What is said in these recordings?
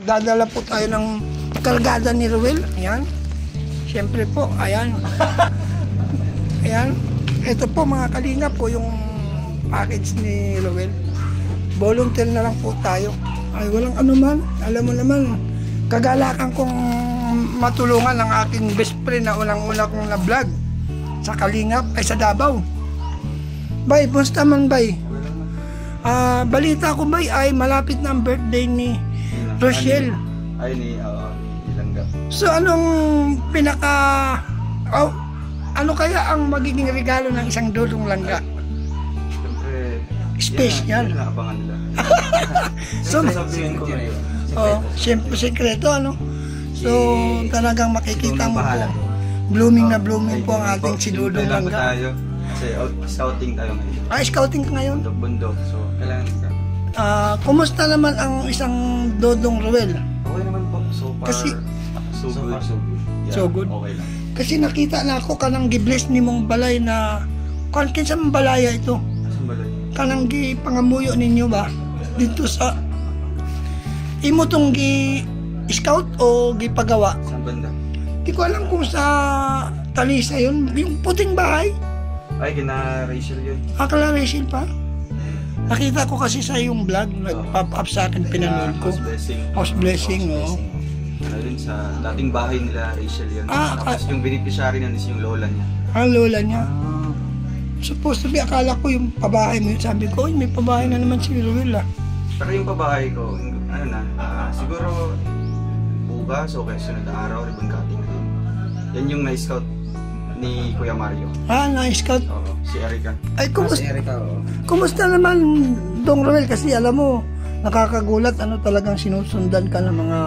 magdadala po tayo ng kargada ni Ruel. Ayan. Siyempre po, ayan. Ayan. Ito po mga kalingap po yung package ni Ruel. Volunteer na lang po tayo. Ay, walang anuman. Alam mo naman, kagalakan kong matulungan ang aking best friend na unang-una kong na-vlog sa Kalingap, ay sa Davao. Bay, basta man bay. Balita ko bay ay malapit na ang birthday ni Rochelle. Ay ni Langga. So anong ano kaya ang magiging regalo ng isang dudong langga? Siyempre, Special. yan, abangan nila. So, sabihin ko na yun. siyempre sekreto ano. So talagang makikita mo po. Blooming na blooming po ang ating si Dudong Langga. Kasi scouting tayo ngayon. Scouting ka ngayon? Bundok, so kailangan ka. Kumusta naman ang isang Dodong Ruel? Okay naman po. So far, Kasi, so good. Yeah, so good. Okay lang. Kasi nakita na ako kanang gibless ni mong balay na kinsa mong balaya ito. Saan balay? Kanang gipangamuyo ninyo ba? Dito sa imo tong scout o gipagawa? Saan banda? Di ko alam kung sa Talisa yun. Yung puting bahay. Ay, kina Rachel yun. Akala Rachel pa? Nakita ko kasi sa yung vlog, nag-pop up sa akin, pinanood ko. House blessing. House blessing, oo. Ano yun, sa dating bahay nila, Rachel yun. Ah, Tapos yung beneficiary nun is yung lola niya. Ang lola niya. Supposed to be, akala ko yung pabahay mo yun. Sabi ko, may pabahay na naman si Ruel ah. Pero yung pabahay ko, ano na, siguro bukas o kaya sunod na araw, ribbon cutting na din. Yan yung na-scout ni Kuya Mario. Na-scout. Oo, si Erica. Ay, kumusta? Si Erica, oo. Kumusta naman, Dong Ruel? Kasi alam mo, nakakagulat, talagang sinusundan ka ng mga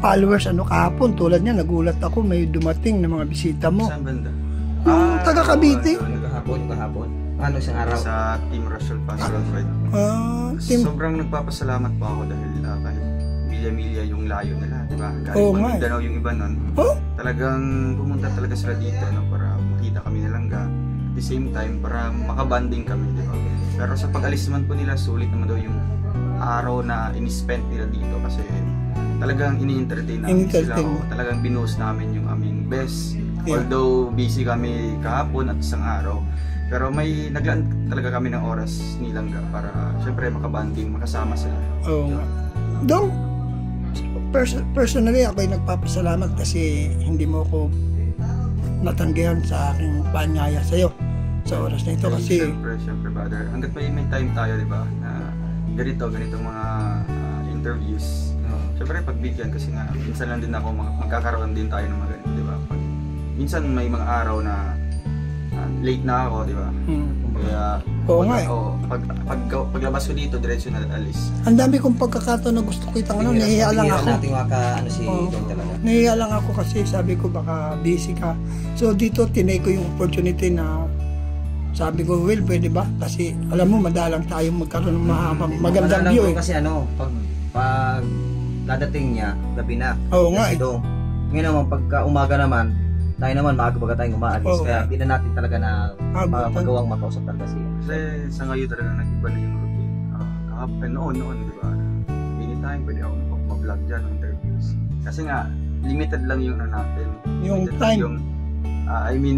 followers, kahapon. Tulad niya, nagulat ako, may dumating na mga bisita mo. Saan banda? Taga Cavite. Kahapon. Ano isang araw? Sa Team Russell Pastoral Fred. Sobrang nagpapasalamat po ako dahil kahit milya-milya yung layo nila, di ba? Galing pa Mindanao yung iba nun. Talagang pumunta talaga sila dito para makita kami na Langga. At the same time, para makabanding kami, di ba? Pero sa pag-alis naman po nila, sulit naman daw yung araw na in-spend nila dito kasi talagang ini-entertain namin sila. Talagang binuhos namin yung aming best. Although busy kami kahapon at isang araw, pero may naglaan talaga kami ng oras ni Langga para syempre makabanding, makasama sila. Dong, personally ako ay nagpapasalamat kasi hindi mo ako natanggihan sa aking panyaya sa iyo sa oras na ito kasi Siyempre brother, hanggat may time tayo, di ba, na ganitong mga interviews, siyempre pagbigyan kasi nga minsan lang din ako magkakaroon din tayo ng mga ganito, di ba? Minsan may mga araw na late na ako, di ba? Kaya paglabas ko dito, diretso na alis. Ang dami kong pagkakataon na gusto ko itang nahihiya lang ako. Nahihiya lang ako kasi sabi ko baka busy ka. So dito tinay ko yung opportunity na sabi ko, well, pwede ba? Kasi alam mo, madalang tayo magkaroon ng mahabang magandang view eh. Kasi pag dadating niya, gabi na. Oo nga eh. Ngayon naman, pagka umaga naman, tayo naman maaga tayong umaalis. Kaya hindi na natin talaga na magawang makausap talaga siya. Kasi sa ngayon talaga nag-iba na yung routine. Kahapon noon, di ba? Anytime pwede ako mag-vlog dyan ng interviews. Kasi nga, limited lang yung natin. Yung time.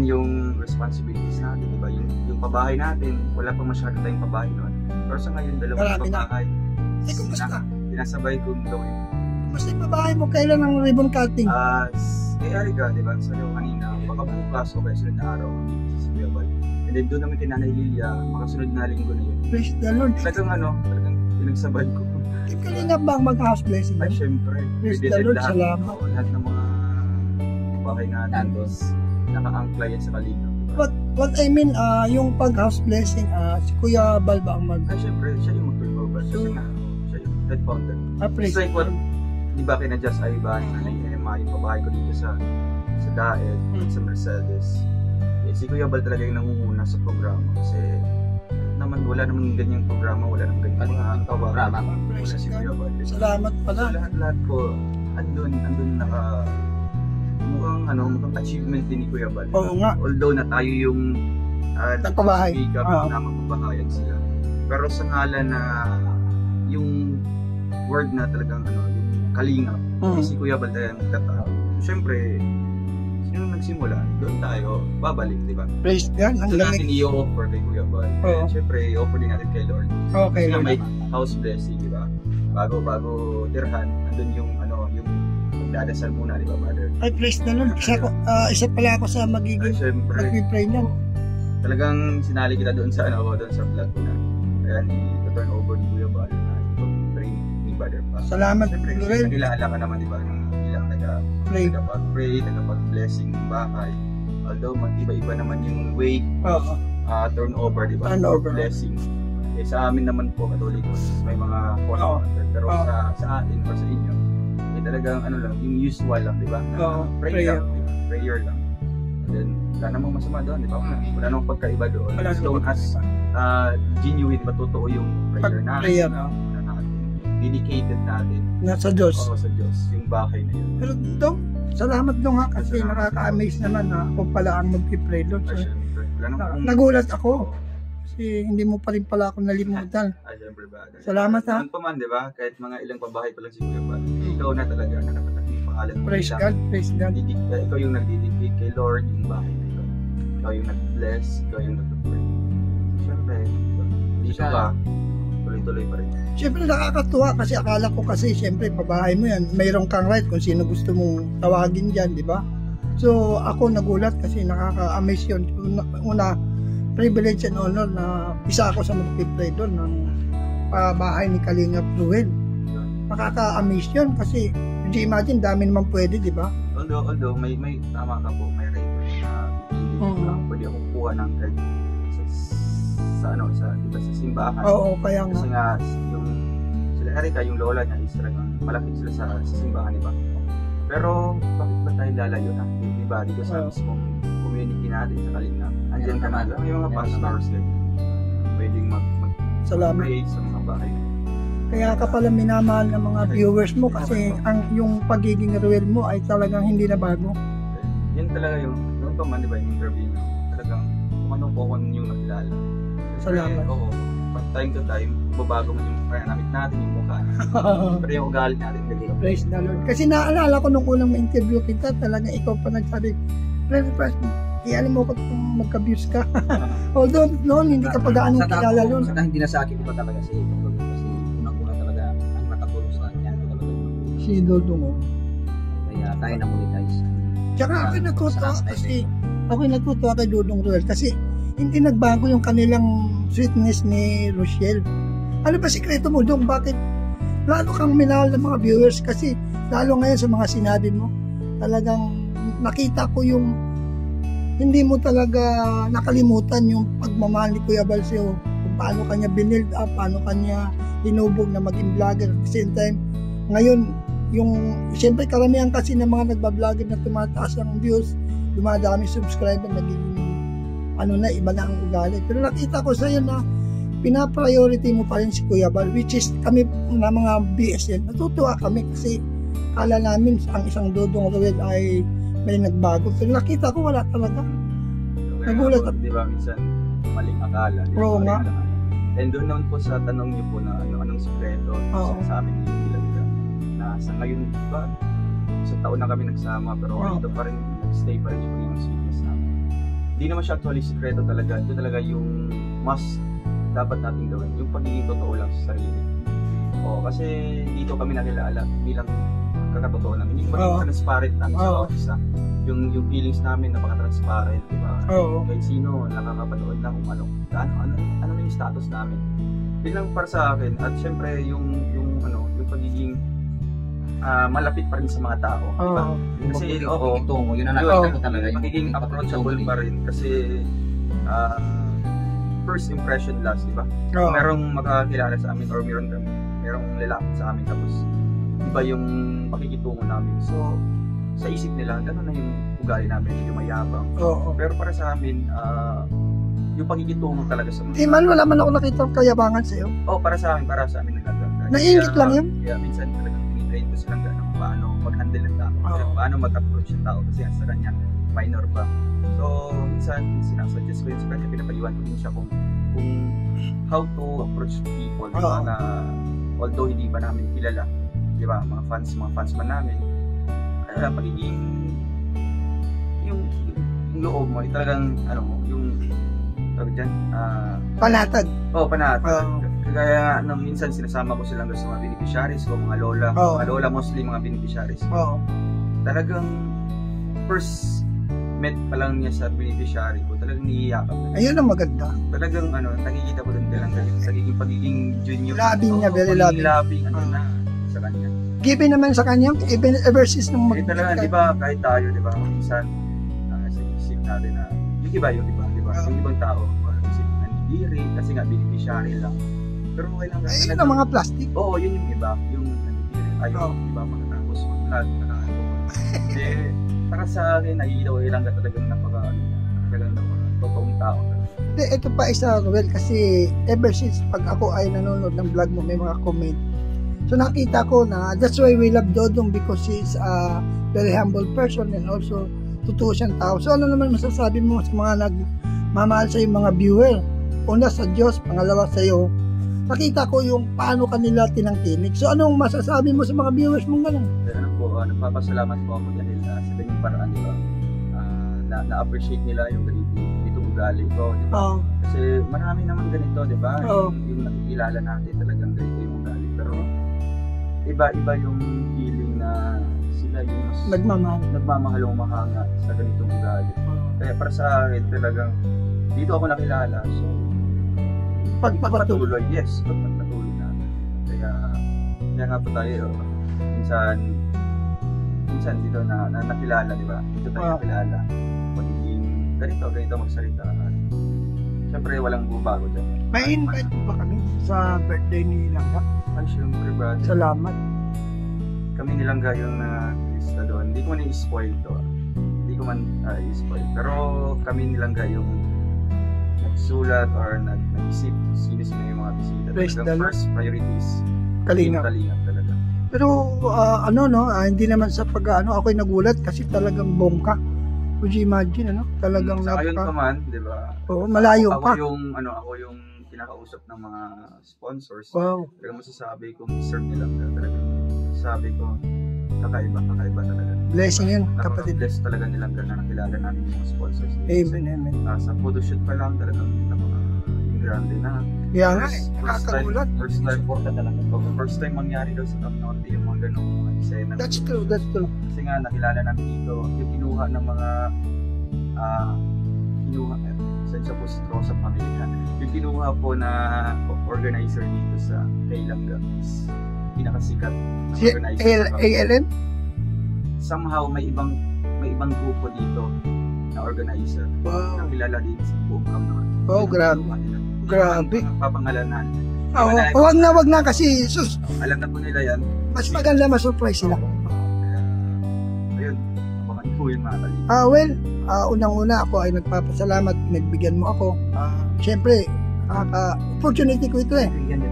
Yung responsibilities natin, di ba? Yung pabahay natin, wala pa masyado tayong pabahay noon. Pero sa ngayon, dalawang pabahay. Kumusta? Pinasabay kong gawin. Kumusta yung pabahay mo? Kailan ang ribbon cutting? Kay Erica, di ba? Sabi ko kanina, baka bukas o kaya sunod na araw, sa Biyabal. And then doon naman kay Nanay Lilia, makasunod na linggo na yun. Praise the Lord. Talagang pinagsabay ko. Kalingap ba ang mag-house blessing? Ay, syempre. Praise the Lord, salamat. Lahat ng mga bahay natin, naka-angkla yan sa Kalingap. What I mean, yung pag-house blessing, si Kuya Bal ba ang Ay, syempre, siya yung mag-turnover. Kasi nga, siya yung head founder. Praise the Lord. Di ba kina Just Ivan, yung pabahay ko dito sa Daet, sa Mercedes. Si Kuya Bal talaga yung nangunguna sa programa kasi wala naman ganyang programa, wala naman ganyang mga programa. Wala si Kuya Bal. Salamat pala. So, lahat ko, andun mukhang achievement din ni Kuya Bal. Oo nga. Although na tayo yung nagpabahay. Na magpabahayan sila. Pero sa ngalan na yung word na talagang yung kalingap. Si Kuya Bal talaga nagtatao. So, syempre, sino nagsimula, doon tayo babalik, di ba? Praise God. So natin i-offer kay Kuya Bal. Siyempre, i-offer din natin kay Lord. Okay. Kasi may house blessing, di ba? Bago tirhan, andun yung magdadasal muna, di ba, Mother? Ay, praise the Lord. Isa pala ako sa magiging mag-pray niyan. Talagang sinali kita doon sa doon sa vlog ko na. Kaya i-turn over ni Kuya Bal na i-pray ni Brother Pa. Salamat, Lord. Nagilala ka naman, di ba, ng ilang tagapag-pray, tagapag-blessing ng bahay. Although mag-iba-iba naman yung way turnover, di ba? Blessing. Eh, sa amin naman po, Katolikos, may mga pero sa atin or sa inyo, eh talagang lang, yung usual lang, di ba? Prayer lang. And then, wala namang masama doon, di ba? Wala namang pagkaiba doon. As long as genuine, matotoo yung prayer natin. Dedicated natin. Nasa Diyos. Oo, sa Diyos. Yung bahay na yun. Pero Dong, salamat Dong ha, kasi nakaka-amaze naman na ako pala ang mag-pray Lord. Nagulat ako. Kasi hindi mo pa rin pala ako nalimutan. Siyempre ba? Salamat ha. Noon pa man, di ba? Kahit mga ilang pabahay pa lang si Kuya Bal. Ikaw na talaga, nakatatak yung pangalan mo. Praise God, praise God. Ikaw yung nag-dedicate kay Lord, yung bahay na ito. Ikaw yung nag-bless, ikaw yung nag-pray. Siyempre, dito ka, tuloy-tuloy pa rin. Siyempre nakakatuwa kasi akala ko kasi siyempre pabahay mo yan, mayroon kang right kung sino gusto mong tawagin dyan, di ba? So ako nagulat kasi nakaka-amaze yun. Una, privilege and honor na isa ako sa mag-pray doon ng bahay ni Kalingap Ruel. Nakaka-amaze yun kasi hindi imagine dami naman pwede, di ba? Although may tama ka po, may right na pwede ako kuha ng kahit sa simbahan. Oo, kaya nga. Kasi nga yung sila Erika, yung lola niya is talagang malapit sila sa simbahan, di ba? Pero bakit ba tayo lalayo na? Di ba? Dito sa mismong community natin sa Kalingap. Andiyan ka na. May mga pastors pwedeng mag-pray sa mga bahay. Kaya ka pala minamahal ng mga viewers mo kasi yung pagiging Ruel mo ay talagang hindi na bago. Yan talaga yung noon pa man, di ba, yung interview niyo. Talagang kung ano po yung nakilala. Salamat. Oo. Time to time, babago mo yung pananamit natin, yung mukha natin. Pero yung ugali natin, praise the Lord. Kasi naalala ko nung unang ma-interview kita, talaga ikaw pa nagsabi, Brother, iyalim mo ko kung magka-views ka. Although noon, hindi ka pa gaano kilala noon. Saka hindi na sa akin iba talaga si Dodong. Kasi unang-una talaga, ang nakatulong sa akin ko talaga. Si Dodong. Kaya tayo na-monetize. Tsaka ako natutuwa kay Dodong Ruel kasi hindi nagbago yung kanilang sweetness ni Rochelle. Ano ba sikreto mo Dong? Bakit lalo kang minahal ng mga viewers? Kasi lalo ngayon sa mga sinabi mo, talagang nakita ko yung hindi mo talaga nakalimutan yung pagmamahal ni Kuya Bal sa'yo, kung paano kanya binild up, paano kanya hinubog na maging vlogger. At the same time, ngayon, yung siyempre karamihan kasi ng mga nagbablogger na tumataas ang views, dumadami subscriber, naging iba na ang ugali. Pero nakita ko sa'yo na pinapriority mo pa rin si Kuya Bal, which is kami na mga BSN. Natutuwa kami kasi kala namin ang isang Dodong Ruel ay may nagbago. Pero nakita ko wala talaga. Nagulat ako. Di ba minsan maling akala. Oo nga. And doon naman po sa tanong niyo po na anong sikreto sa amin nila na sa ngayon, di ba? Sa taon na kami nagsama pero ito pa rin, nag-stay pa rin yung sweetness namin. Hindi naman siya actually sikreto talaga. Ito talaga yung must dapat natin gawin. Yung pagiging totoo lang sa sarili. Kasi dito kami nakilala bilang kakatotoo namin. Hindi naman transparent namin sa isa. Yung feelings namin napaka-transparent, di ba? Kahit sino nakakapanood na kung ano yung status namin. Bilang para sa akin at syempre yung pagiging malapit pa rin sa mga tao, di ba? Kasi yun ang nakita ko talaga. Yung pagiging approachable pa rin kasi first impression last, di ba? Merong makakilala sa amin or merong lalapit sa amin tapos iba yung pakikitungo namin. So, sa isip nila, gano'n na yung ugali namin, yung mayabang. Pero para sa amin, yung pakikitungo talaga sa mga... man, wala man ako nakita ang kayabangan sa'yo. Para sa amin nagkaganda. Naingit lang yun? Kaya minsan talagang tinitrain ko silang gano'n kung paano mag-handle ng tao. Paano mag-approach ng tao kasi sa kanya, minor pa. So, minsan sinasuggest ko yun sa kanya, pinapaliwan ko din siya kung how to approach people, na although hindi pa namin kilala. di ba, mga fans man namin. Kaya pagiging yung loob mo, talagang ano mo, yung tawag dyan, panatag. Panatag. Kaya minsan sinasama ko silang sa mga beneficiaries ko, mga lola mostly mga beneficiaries. Talagang first met pa lang niya sa beneficiary ko, talagang niyiyakap. Ayun ang maganda. Talagang nakikita ko doon talagang pagiging junior. Loving niya, very loving. Na sa kanya. Given naman sa kanya, even ever since nung talaga, di ba, kahit tayo, di ba, minsan, sa isip natin na, yung iba, di ba, yung ibang tao, isip na nandiri, kasi nga, beneficiary lang. Pero okay lang. Ayun ang mga plastic. Oo, yun yung iba, yung nandiri, ayaw, di ba, mga tapos, mag-vlog, para sa akin, lang ka talagang talagang totoong tao. Ito pa isa, Ruel, kasi ever since pag ako ay nanonood ng vlog mo, may mga comment. So nakita ko na that's why we love Dodong, because he's a very humble person and also totoo siyang tao. So ano naman masasabi mo sa mga nagmamahal sa yung mga viewer? Una sa Diyos, pangalawa sa iyo. Nakita ko yung paano kanila tinangkilik. So anong masasabi mo sa mga viewers mong gano'n? Nagpapasalamat po ako dahil sa ganyang paraan, di ba? Na-appreciate nila yung ganitong ugali ko, di ba? Kasi marami naman ganito, di ba? Yung nakikilala natin talagang ganito yung ugali. Pero iba yung feeling na sila yung mas nagmamahal o mahanga sa ganitong ugali. Kaya para sa akin talagang dito ako nakilala. So pagpatuloy, yes, pagpatuloy natin. Kaya nga po tayo, minsan dito na nakilala, di ba? Dito tayo nakilala. Pagiging ganito magsalita. Siyempre, walang bumabago dyan. May invite ba kami sa birthday ni Langga? Ay, siyempre, brother. Salamat. Kami ni Langga yung lista doon. Hindi ko man i-spoil to. Hindi ko man i-spoil. Pero kami ni Langga yung nagsulat or nag-isip sino yung mga bisita. First priorities. Kalingap talaga. Pero hindi naman sa ako'y nagulat kasi talagang bongka. Would you imagine, talagang sa ngayon pa man, di ba? Oo, malayo pa. Ako yung kinakausap ng mga sponsors. Wow. Talagang masasabi kong deserve nila talaga. Sabi ko, kakaiba talaga. Blessing yun, kapatid. Bless talaga nilang na nakilala namin yung mga sponsors. Amen. Sa photoshoot pa lang talagang grande na. Kaya nga, nakakagulat. First time mangyari daw sa Top Norte yung mga ganong mga eksena. That's true. Kasi nga nakilala namin dito, yung kinuha ng mga sa po si Rosa Pamilya. Yung kinuha po na organizer dito sa Kailangga is pinakasikat na organizer. ALM? Somehow may ibang grupo dito na organizer. Wow. Nakilala din sa buong Top Norte. Wow, grabe. Papangalanan. Wag na kasi alam na po nila yan. Mas maganda ma-surprise sila. Ayun, papangipuin mga kalina. Well, unang-una ako ay nagpapasalamat, nagbigyan mo ako. Siyempre, opportunity ko ito eh.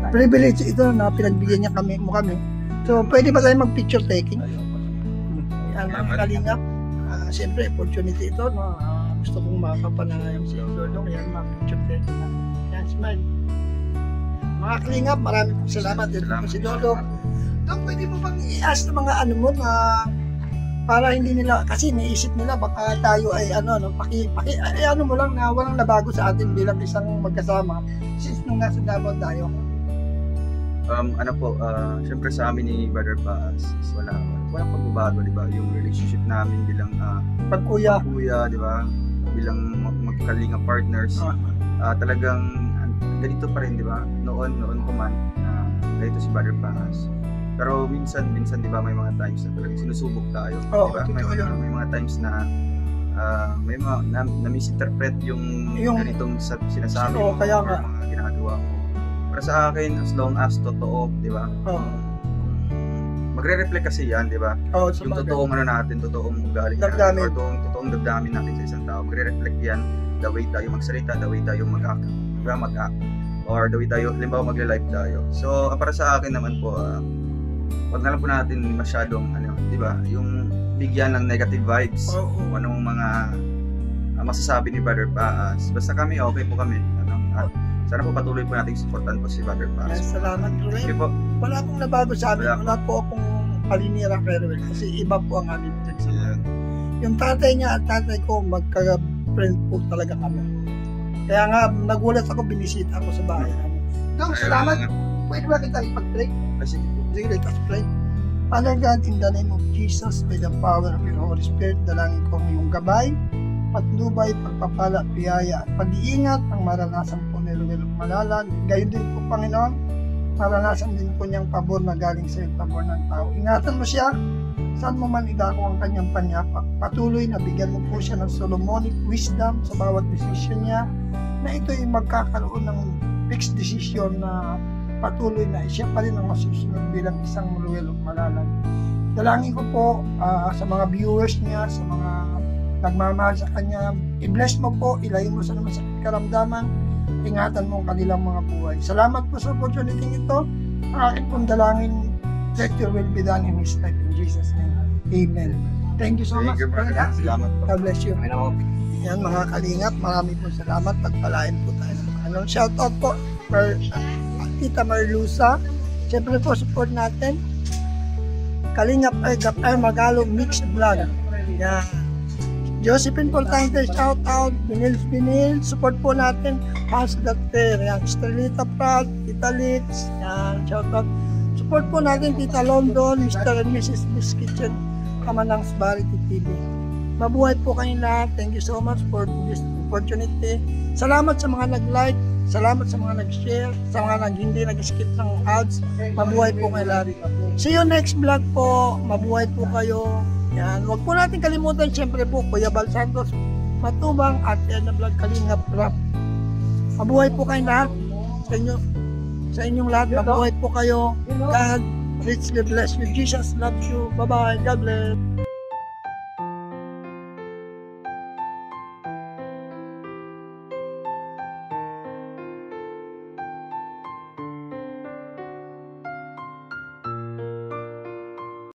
Privilege ito na pinagbigyan niya kami. So, pwede ba tayo mag-picture taking? Yan, mga kalingap. Siyempre, opportunity ito. Gusto kong makapanayam si Dodong. Yan, mag-picture taking. Yan, smile. Mga kalingap, maraming salamat. Ito po si Dodong. Dok, pwede mo bang i-ask na mga mo na para hindi nila, kasi naisip nila baka tayo ay mo lang na walang nabago sa atin bilang isang magkasama since nung nasa Davao tayo. Syempre sa amin ni Brother Paz, walang pagbabago, di ba? Yung relationship namin bilang pagkuya, di ba? Bilang magkalinga partners, talagang ganito pa rin, di ba? Noon pa man, ganito si Brother Paz. Pero minsan di ba may mga times na talagang sinusubok tayo, di ba? May mga times na may mga na-misinterpret yung ganitong sinasabi mo, kaya nga mga ginagawa mo. Para sa akin, as long as totoo, di ba? Magre-reflect kasi yan, di ba? Yung totoong natin, totoong ugali natin, or totoong damdamin natin sa isang tao, magre-reflect yan the way tayo magsalita, the way tayo mag-act, or the way tayo, halimbawa magla-live tayo. So, para sa akin naman po, wag na lang po natin masyadong di ba, yung bigyan ng negative vibes. Anong mga masasabi ni Brother Paz. Basta kami, okay po kami. Sana po patuloy po natin supportan po si Brother Paz. Salamat, Ruel. Wala pong nabago sa amin. Wala po akong palinira kay Ruel kasi iba po ang aming pinagsamahan. Yung tatay niya at tatay ko, magka-friend po talaga kami. Kaya nga, nagulat ako, binisita ako sa bahay namin. Dong, salamat. Pwede ba kita ipag-pray? Sige, let's pray. Father God, in the name of Jesus, by the power of your Holy Spirit, dalangin ko ngayong gabay, patnubay, pagpapala, biyaya, at pag-iingat ang maranasan po ni Ruel Malalag. Gayon din po, Panginoon, maranasan din po niyang pabor na galing sa iyo, pabor ng tao. Ingatan mo siya, saan mo man idako ang kanyang panyapak. Patuloy na bigyan mo po siya ng Solomonic wisdom sa bawat desisyon niya, na ito'y magkakaroon ng fixed decision na patuloy na siya pa rin ang masusunod bilang isang Ruel Malalag. Dalangin ko po sa mga viewers niya, sa mga nagmamahal sa kanya, i-bless mo po, ilayo mo sa naman sa karamdaman, ingatan mo ang kanilang mga buhay. Salamat po sa opportunity ito. Ang aking pong dalangin, let your will be done in His life. In Jesus' name. Amen. Thank you so much. Salamat po. God bless you. Yan mga kalingap, marami po salamat. Pagpalain po tayo. Shout out po Tita Marlusa. Siyempre po support natin Kalingap ay Magalo Mixed Vlog. Yan. Josephine Portante, shout out. Binil, support po natin. Hans Dr. Yan. Estrelita Prat, Tita Litz. Yan, shout out. Support po natin Tita London, Mr. and Mrs. Miss Kitchen, Kamanang Sbarity TV. Mabuhay po kayong lahat. Thank you so much for this opportunity. Salamat sa mga nag-like, salamat sa mga nag-share, sa mga hindi nag-skip ng ads. Mabuhay po kayo lahat. See you next vlog po. Mabuhay po kayo. Yan. Huwag po natin kalimutan, siyempre po, Kuya Bal Santos Matubang at Edna Vlog Kalingap Rap. Mabuhay po kayong lahat. Sa inyong lahat, mabuhay po kayo. God richly bless you. Jesus loves you. Bye-bye. God bless.